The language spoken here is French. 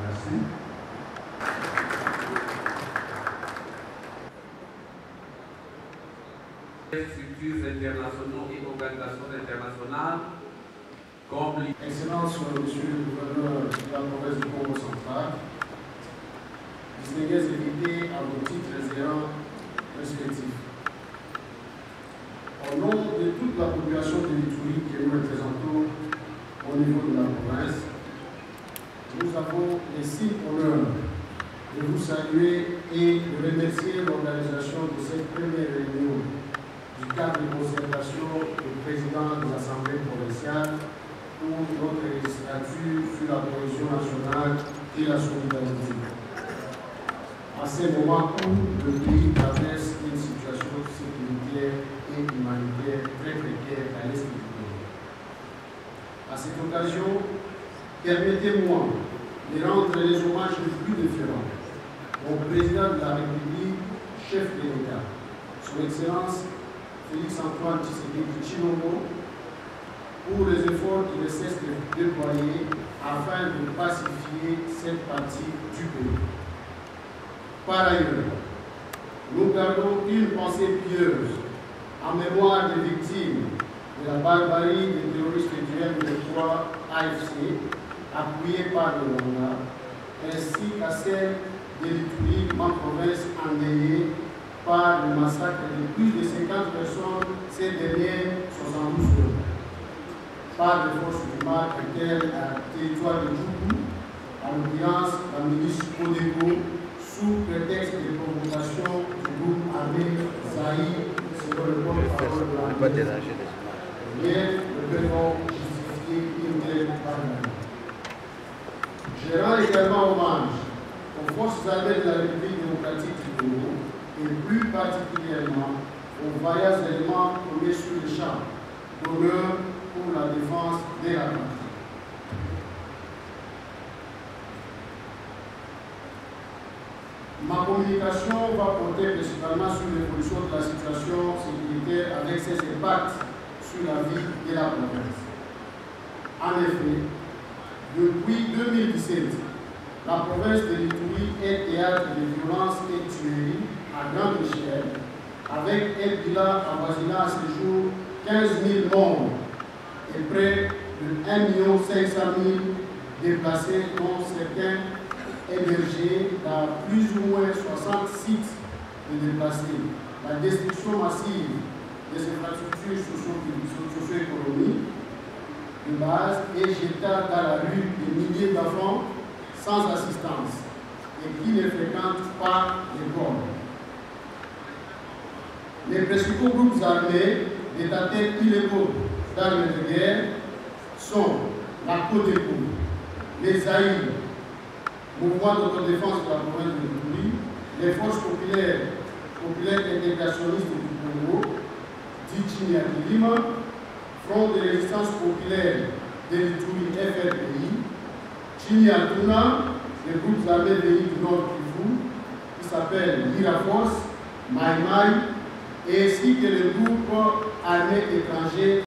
Merci. Structures internationaux et organisations internationales comme Excellence, Monsieur le gouverneur de la province du Congo central, distingués invités à vos titres et rangs respectifs. Au nom de toute la population de l'Itourie que nous représentons au niveau de la province, nous avons l'estime honneur de vous saluer et de remercier l'organisation de cette première réunion du cadre de concertation du président de l'Assemblée provinciale pour notre législature sur la cohésion nationale et la solidarité. À ce moment où le pays traverse une situation sécuritaire et humanitaire très précaire à l'est du pays. À cette occasion, permettez-moi de rendre les hommages les plus différents au président de la République, chef de l'État, son Excellence Félix-Antoine Tshisekedi Tshilombo, pour les efforts qui ne cessent de déployer afin de pacifier cette partie du pays. Par ailleurs, nous gardons une pensée pieuse en mémoire des victimes de la barbarie des terroristes du M23 AFC, appuyés par le Rwanda, ainsi qu'à celle de l'Itourie, ma province endeuillée par le massacre de plus de 50 personnes ces dernières 72 heures, par les forces du mal précaires à territoire de Djougou, en l'occurrence la milice Codeco, sous prétexte de provocation du groupe armé Zahir, selon le porte-parole de la hier, le paiement justifié une telle barbarie. Je rends également hommage aux forces armées de la République démocratique du Congo et plus particulièrement aux vaillants éléments tombés sur le champ d'honneur pour la défense de la patrie. Ma communication va porter principalement sur l'évolution de la situation sécuritaire avec ses impacts sur la vie de la province. En effet, depuis 2017, la province de l'Itourie est théâtre de violences et tueries à grande échelle, avec un bilan avoisinant à ce jour 15 000 morts et près de 1 500 000 déplacés, dont certains hébergés dans plus ou moins 60 sites de déplacés. La destruction massive des infrastructures socio-économiques de base et jetant dans la rue des milliers d'enfants sans assistance et qui ne fréquentent pas l'école. Les principaux groupes armés détenteurs illégaux d'armes de guerre sont la Codeco, les Zahir, mouvement d'autodéfense de la province de l'Itourie, les forces populaires intégrationnistes du Congo, Djinnyakilima, Front de résistance populaire de l'Itourie FRPI, Chinyatuna, les groupes armés venus du Nord Kivu, qui s'appellent Mirafos, Maïmaï, ainsi que les groupes armés étrangers